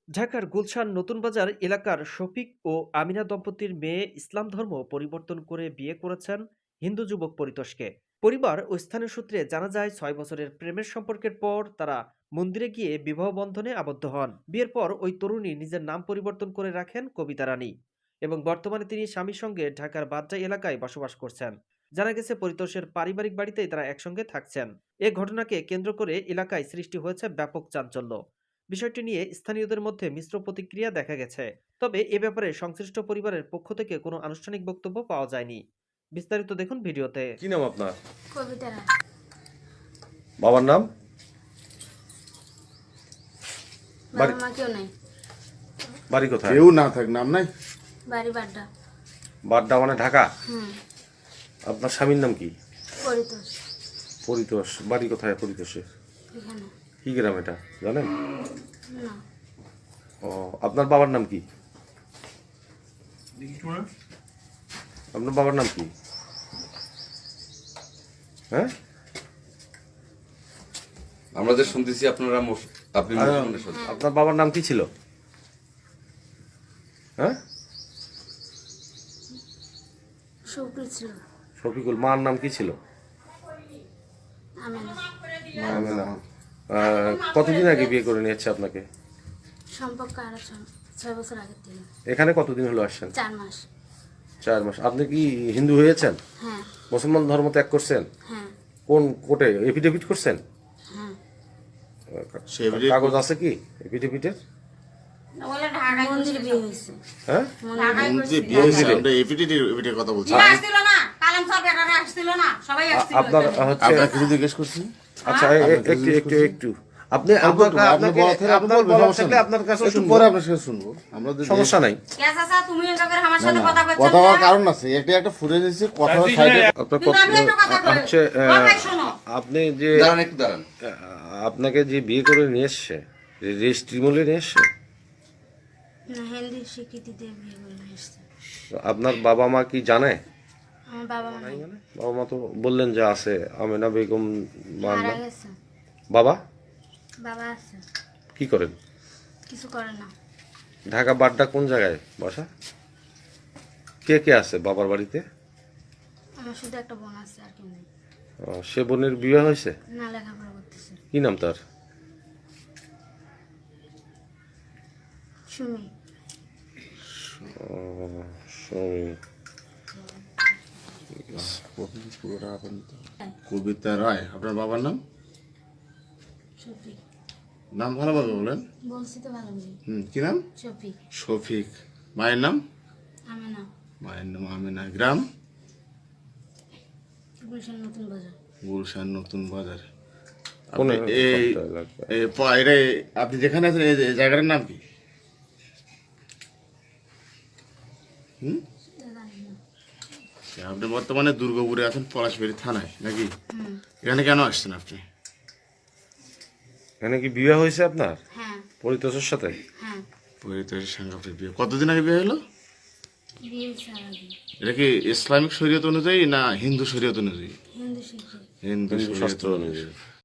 ঢাকার গুলশান নতুন বাজার এলাকার শফিক ও আমিনা দম্পতির মেয়ে ইসলাম ধর্ম পরিবর্তন করে বিয়ে করেছেন হিন্দু যুবক পরিতোষকে। পরিবার ও স্থানীয় সূত্রে জানা যায় 6 বছরের প্রেমের সম্পর্কের পর তারা মন্দিরে গিয়ে বিবাহ বন্ধনে আবদ্ধ হন। বিয়ের পর ওই তরুণী নিজের নাম পরিবর্তন করে রাখেন কবিতা রানী এবং বর্তমানে তিনি স্বামীর সঙ্গে ঢাকার বাড্ডা এলাকায় বসবাস করছেন। জানা গেছে পরিতোষের পারিবারিক বাড়িতেই তারা একসঙ্গে থাকছেন। এ ঘটনাকে কেন্দ্র করে এলাকায় সৃষ্টি হয়েছে ব্যাপক চাঞ্চল্য। বিষয়টি নিয়ে স্থানীয়দের মধ্যে মিশ্র প্রতিক্রিয়া দেখা গেছে। তবে এ ব্যাপারে সংশ্লিষ্ট পরিবারের পক্ষ থেকে কোনো আনুষ্ঠানিক বক্তব্য পাওয়া যায়নি। বিস্তারিত দেখুন ভিডিওতে। কি নাম আপনার? কবিতা রায়। বাবার নাম? বাবা মা কেউ নাই। বাড়ি কোথায়? কেউ না থাক, নাম নাই। বাড়ি বাড্ডা। বাড্ডা মানে ঢাকা? হুম। আপনার স্বামীর নাম কি? পরিতোষ। পরিতোষ। বাড়ি কোথায় পরিতোষের? এখানে। কি গ্রাম এটা জানেন? না। ও, আপনার বাবার নাম কি? আপনার বাবার নাম কি? হ্যাঁ, আমরা যে শুনতেছি আপনারা আপনি মুসলমানের সাথে। আপনার বাবার নাম কি ছিল? হ্যাঁ, শুক্র ছিল। শফিকুল। মার নাম কি ছিল? আমেনা। আমেনা। কতদিন আগে বিয়ে করে নিয়েছে আপনাকে? সম্পর্ক আরো 6 বছর আগে থেকে। এখানে কতদিন হলো আসছেন? 4 মাস। 4 মাস। আপনি কি হিন্দু হয়েছেন? হ্যাঁ। মুসলমান ধর্ম ত্যাগ করছেন? হ্যাঁ। কোন কোর্টে এফিডেভিট করছেন? হ্যাঁ। কাগজ আছে কি এফিডেভিটের? মন্দিরে বিয়ে হয়েছে। হ্যাঁ, মন্দিরে বিয়ে হয়েছে, আমরা এপিটির কথা বলছি। আপনার হচ্ছে আপনার কিছু জিজ্ঞেস করছি। আচ্ছা, একটু আপনি আপনার বলার থাকলে আপনার কাছে একটু শুনবো। পরে আপনার সাথে শুনবো। আমরা যদি সমস্যা নাই। কথা হওয়ার কারণ আছে, একটা ফুটেজ এসেছে, কথা সাইডে। আপনার হচ্ছে আপনি যে দাঁড়ান, একটু দাঁড়ান। আপনাকে যে বিয়ে করে নিয়ে এসছে, রেজিস্ট্রি মূল্যে নিয়ে এসছে, না, হিন্দি স্বীকৃতি দিয়ে বিয়ে করে নিয়ে এসেছে। আপনার বাবা মা কি জানে? আমার বাবা মা নাই। বাবা মা তো বললেন যে আছে, আমেনা বেগম মার মারা নাম। গেছে। বাবা বাবা আছে, কি করেন? কিছু করে না। ঢাকা বাড্ডা কোন জায়গায় বাসা? কে কে আছে বাবার বাড়িতে? আমার শুধু একটা বোন আছে, আর কেউ নেই। সে বোনের বিয়ে হয়েছে? না, লেখাপড়া করতেছে। কি নাম তার? সুমি। সুমি। কবিতা রায়। আপনার বাবার নাম? শফিক। নাম ভালোভাবে বলেন। বলছি তো ভালো নেই। কি নাম? শফিক। শফিক। মায়ের নাম? আমেনা। মায়ের নাম আমিনা। গ্রাম? গুলশান নতুন বাজার। গুলশান নতুন বাজার। কোন আপনি যেখানে আছেন এই জায়গাটার নাম কি? জানি না। আপনি বর্তমানে দুর্গাপুরে আছেন, পলাশবাড়ি থানায় নাকি? হুম। এখানে কেন আসছেন আপনি? এখানে কি বিয়ে হয়েছে আপনার হ্যাঁ। পরিতোষের সাথে? হ্যাঁ। পরিতোষের সঙ্গে আপনার বিয়ে কতদিন আগে বিয়ে হলো? বিয়ে ছাড়া দিই। এটা কি ইসলামিক শরীয়ত অনুযায়ী না হিন্দু শরীয়ত অনুযায়ী? হিন্দু শিখি। হিন্দু হিন্দু শাস্ত্র শরীয়ত অনুযায়ী। অনুযায়ী।